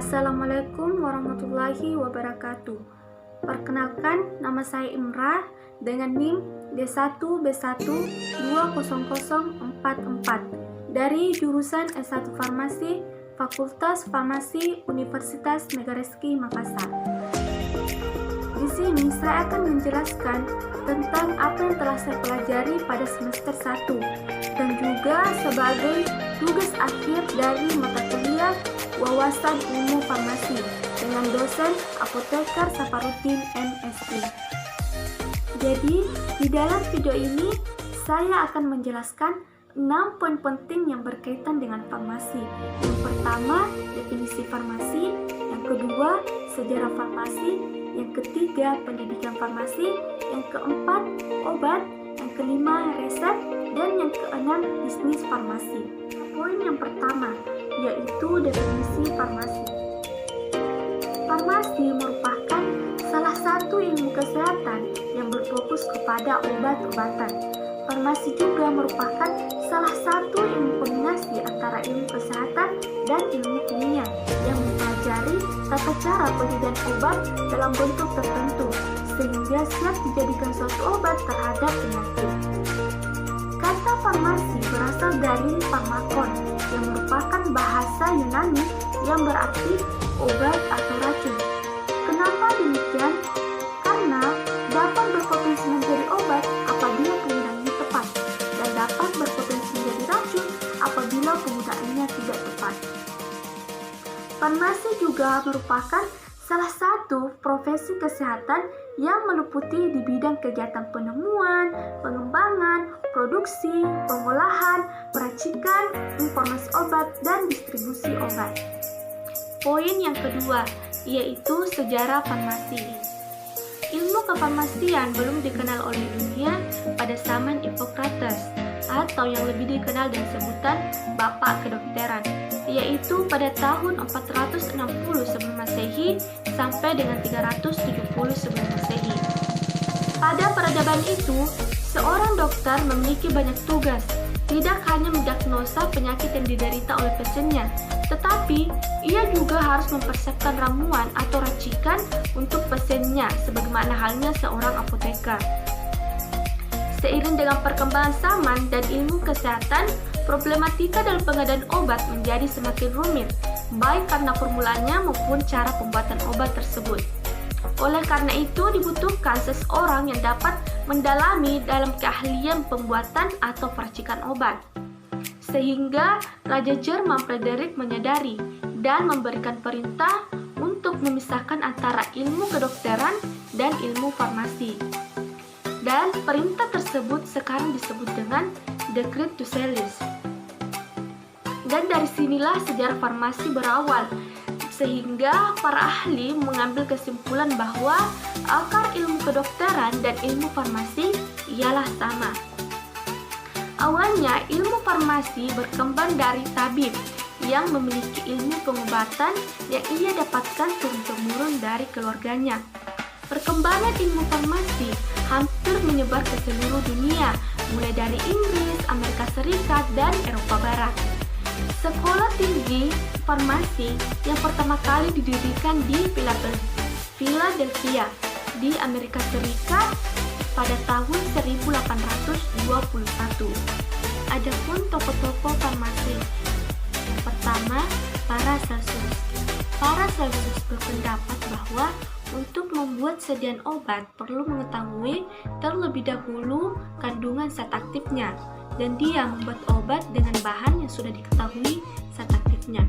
Assalamualaikum warahmatullahi wabarakatuh. Perkenalkan, nama saya Imrah dengan NIM D1B1200044 dari jurusan S1 Farmasi, Fakultas Farmasi Universitas Negaraski Makassar. Di sini saya akan menjelaskan tentang apa yang telah saya pelajari pada semester 1 dan juga sebagai tugas akhir dari mata kuliah Wawasan Ilmu Farmasi dengan dosen Apoteker Saparudin MSI. Jadi, di dalam video ini saya akan menjelaskan 6 poin penting yang berkaitan dengan farmasi. Yang pertama, definisi farmasi. Yang kedua, sejarah farmasi. Yang ketiga, pendidikan farmasi. Yang keempat, obat. Yang kelima, resep. Dan yang keenam, bisnis farmasi. Poin yang pertama, yaitu definisi farmasi. Farmasi merupakan salah satu ilmu kesehatan yang berfokus kepada obat-obatan. Farmasi juga merupakan salah satu ilmu kombinasi antara ilmu kesehatan dan ilmu kimia yang mempelajari tata cara penyediaan obat dalam bentuk tertentu sehingga siap dijadikan suatu obat terhadap penyakit. Kata farmasi berasal dari pharmakon yang merupakan bahasa Yunani yang berarti obat atau racun. Kenapa demikian? Karena dapat berpotensi menjadi obat apabila penggunaannya tepat dan dapat berpotensi menjadi racun apabila penggunaannya tidak tepat. Farmasi juga merupakan salah satu profesi kesehatan yang meliputi di bidang kegiatan penemuan, pengembangan, produksi, pengolahan, peracikan, informasi obat, dan distribusi obat. Poin yang kedua, yaitu sejarah farmasi. Ilmu kefarmasian belum dikenal oleh dunia pada zaman Hippocrates, atau yang lebih dikenal dengan sebutan Bapak Kedokteran, yaitu pada tahun 460 sebelum Masehi sampai dengan 370 sebelum Masehi. Pada peradaban itu, seorang dokter memiliki banyak tugas, tidak hanya mendiagnosa penyakit yang diderita oleh pasiennya, tetapi ia juga harus mempersiapkan ramuan atau racikan untuk pasiennya, sebagaimana halnya seorang apoteker. Seiring dengan perkembangan zaman dan ilmu kesehatan, problematika dalam pengadaan obat menjadi semakin rumit, baik karena formulanya maupun cara pembuatan obat tersebut. Oleh karena itu, dibutuhkan seseorang yang dapat mendalami dalam keahlian pembuatan atau peracikan obat. Sehingga Raja Jerman Frederick menyadari dan memberikan perintah untuk memisahkan antara ilmu kedokteran dan ilmu farmasi. Dan perintah tersebut sekarang disebut dengan Decret Tucellis. Dan dari sinilah sejarah farmasi berawal, sehingga para ahli mengambil kesimpulan bahwa akar ilmu kedokteran dan ilmu farmasi ialah sama. Awalnya ilmu farmasi berkembang dari tabib yang memiliki ilmu pengobatan yang ia dapatkan turun-temurun dari keluarganya. Perkembangan ilmu farmasi hampir menyebar ke seluruh dunia, mulai dari Inggris, Amerika Serikat, dan Eropa Barat. Sekolah tinggi farmasi yang pertama kali didirikan di Philadelphia, di Amerika Serikat pada tahun 1821. Adapun tokoh-tokoh farmasi. Yang pertama, Paracelsus. Paracelsus berpendapat bahwa untuk membuat sediaan obat perlu mengetahui terlebih dahulu kandungan zat aktifnya, dan dia membuat obat dengan bahan yang sudah diketahui zat aktifnya.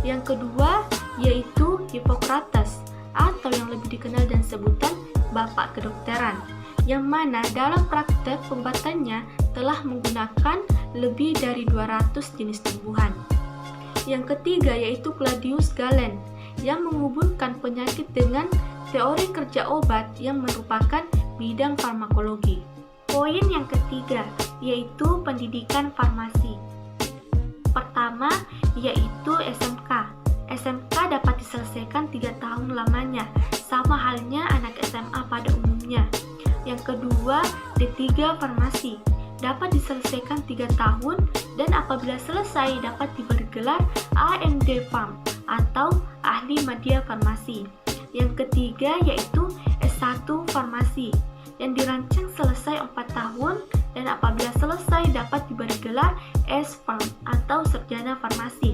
Yang kedua yaitu Hippocrates, atau yang lebih dikenal dengan sebutan Bapak Kedokteran, yang mana dalam praktek pembuatannya telah menggunakan lebih dari 200 jenis tumbuhan. Yang ketiga yaitu Claudius Galen, yang menghubungkan penyakit dengan teori kerja obat yang merupakan bidang farmakologi. Poin yang ketiga yaitu pendidikan farmasi. Pertama yaitu SMK. SMK dapat diselesaikan 3 tahun lamanya, sama halnya anak SMA pada umumnya. Yang kedua, D3 farmasi. Dapat diselesaikan 3 tahun dan apabila selesai dapat diberi gelar AMD Pharm atau ahli media farmasi. Yang ketiga yaitu S1 Farmasi yang dirancang selesai 4 tahun dan apabila selesai dapat diberi gelar S.Pharm atau Sarjana Farmasi.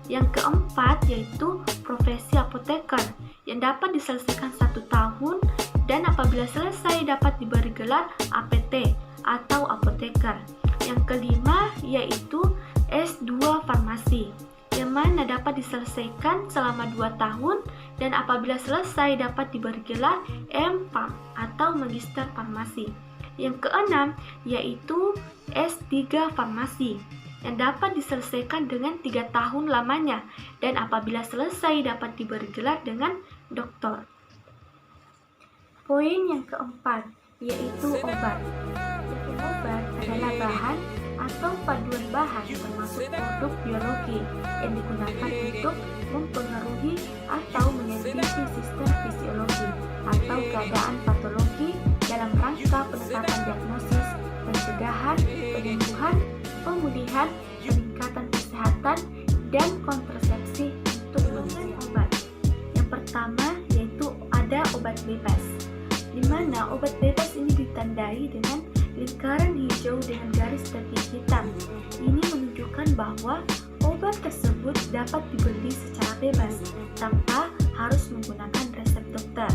Yang keempat yaitu profesi apoteker yang dapat diselesaikan 1 tahun dan apabila selesai dapat diberi gelar APT atau apoteker. Yang kelima yaitu S2 Farmasi yang mana dapat diselesaikan selama 2 tahun dan apabila selesai dapat diberi gelar M.Pharm atau Magister Farmasi. Yang keenam yaitu S3 Farmasi yang dapat diselesaikan dengan 3 tahun lamanya dan apabila selesai dapat diberi gelar dengan doktor. Poin yang keempat yaitu obat. Obat adalah bahan atau paduan bahan termasuk produk biologi yang digunakan untuk mempengaruhi atau menyelidiki sistem fisiologi atau keadaan patologi dalam rangka penetapan diagnosis, pencegahan, penyembuhan, pemulihan, peningkatan kesehatan, dan kontrasepsi untuk kondisi obat. Yang pertama yaitu ada obat bebas, di mana obat bebas ini ditandai dengan lingkaran hijau dengan garis tepi hitam. Ini menunjukkan bahwa obat tersebut dapat dibeli secara bebas tanpa harus menggunakan resep dokter.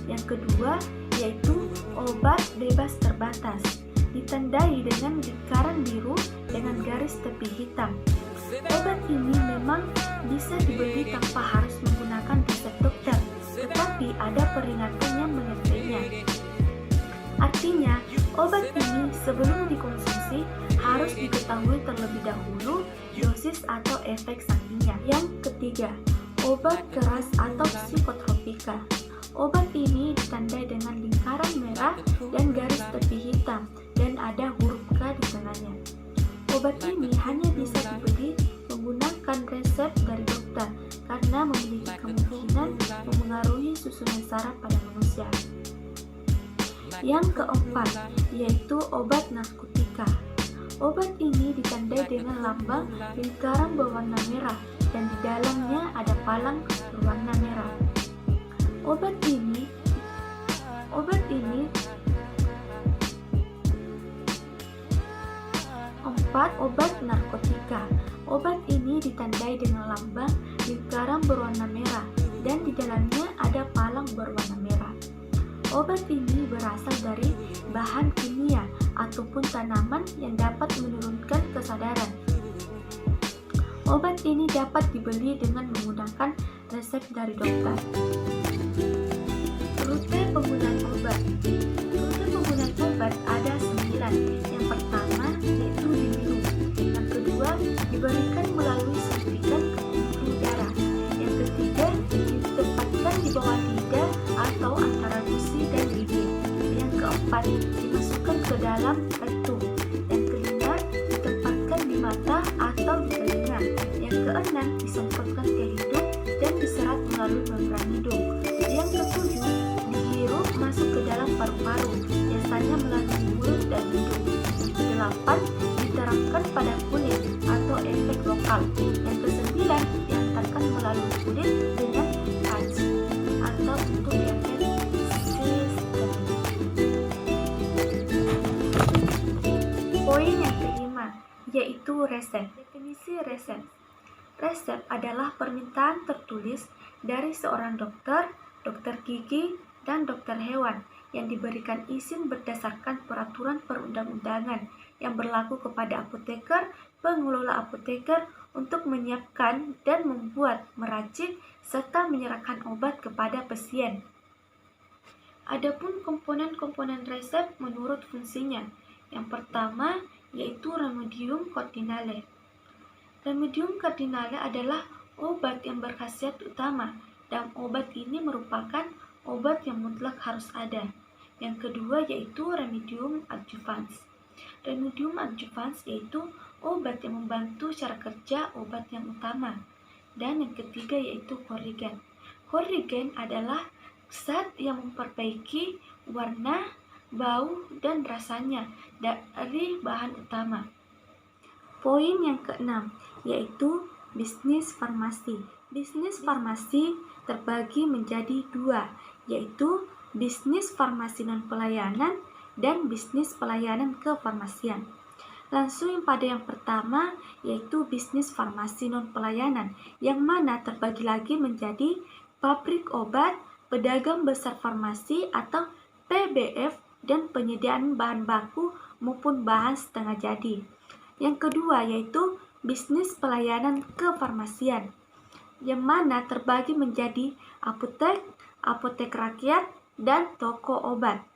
Yang kedua yaitu obat bebas terbatas, ditandai dengan lingkaran biru dengan garis tepi hitam. Obat ini memang bisa dibeli tanpa harus menggunakan resep dokter, tetapi ada peringatan yang menyertainya. Artinya, obat ini sebelum dikonsumsi harus diketahui terlebih dahulu dosis atau efek sampingnya. Yang ketiga, obat keras atau psikotropika. Obat ini ditandai dengan lingkaran merah dan garis tepi hitam dan ada huruf K di tengahnya. Obat ini hanya bisa dibeli menggunakan resep dari dokter karena memiliki kemungkinan memengaruhi susunan saraf pada manusia. Yang keempat yaitu obat narkotika. Obat ini ditandai dengan lambang lingkaran berwarna merah dan di dalamnya ada palang berwarna merah. Obat ini obat narkotika. Obat ini ditandai dengan lambang lingkaran berwarna merah dan di dalamnya ada palang berwarna merah. Obat ini berasal dari bahan kimia ataupun tanaman yang dapat menurunkan kesadaran. Obat ini dapat dibeli dengan menggunakan resep dari dokter. Rute penggunaan obat. Rute penggunaan obat ada 9. Yang pertama yaitu diminum. Yang kedua diberikan melalui suntikan ke pembuluh darah. Yang ketiga ditempatkan di bawah lidah atau antara gusi dan bibir. Yang keempat dimasukkan ke dalam rektum. Yang kelima ditempatkan di mata atau di telinga. Yang keenam disemprotkan ke hidung dan diserap melalui membran hidung. Yang ketujuh dihirup masuk ke dalam paru-paru, biasanya melalui mulut dan hidung. Yang kedelapan diterapkan pada kulit atau efek lokal. Yang kesembilan diantarkan melalui kulit dengan touch atau untuk efek sistemik. Poin yang kelima yaitu resep. Definisi resep. Resep adalah permintaan tertulis dari seorang dokter, dokter gigi, dan dokter hewan yang diberikan izin berdasarkan peraturan perundang-undangan yang berlaku kepada apoteker, pengelola apoteker untuk menyiapkan dan membuat, meracik, serta menyerahkan obat kepada pasien. Adapun komponen-komponen resep menurut fungsinya. Yang pertama yaitu Remedium Cardinale. Remedium Cardinale adalah obat yang berkhasiat utama dan obat ini merupakan obat yang mutlak harus ada. Yang kedua yaitu Remedium Adjuvans. Remedium Adjuvans yaitu obat yang membantu cara kerja obat yang utama. Dan yang ketiga yaitu Corrigan. Corrigan adalah zat yang memperbaiki warna, bau, dan rasanya dari bahan utama. Poin yang keenam yaitu bisnis farmasi. Bisnis farmasi terbagi menjadi dua, yaitu bisnis farmasi non-pelayanan dan bisnis pelayanan kefarmasian. Langsung pada yang pertama, yaitu bisnis farmasi non-pelayanan, yang mana terbagi lagi menjadi pabrik obat, pedagang besar farmasi atau PBF, dan penyediaan bahan baku maupun bahan setengah jadi. Yang kedua, yaitu bisnis pelayanan kefarmasian, yang mana terbagi menjadi apotek, apotek rakyat, dan toko obat.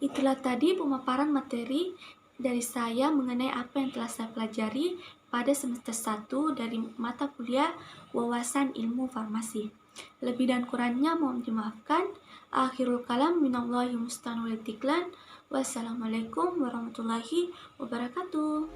Itulah tadi pemaparan materi dari saya mengenai apa yang telah saya pelajari pada semester 1 dari mata kuliah Wawasan Ilmu Farmasi. Lebih dan kurangnya mohon dimaafkan. Akhirul kalam minallahi musta'an wal istiqlal. Wassalamualaikum warahmatullahi wabarakatuh.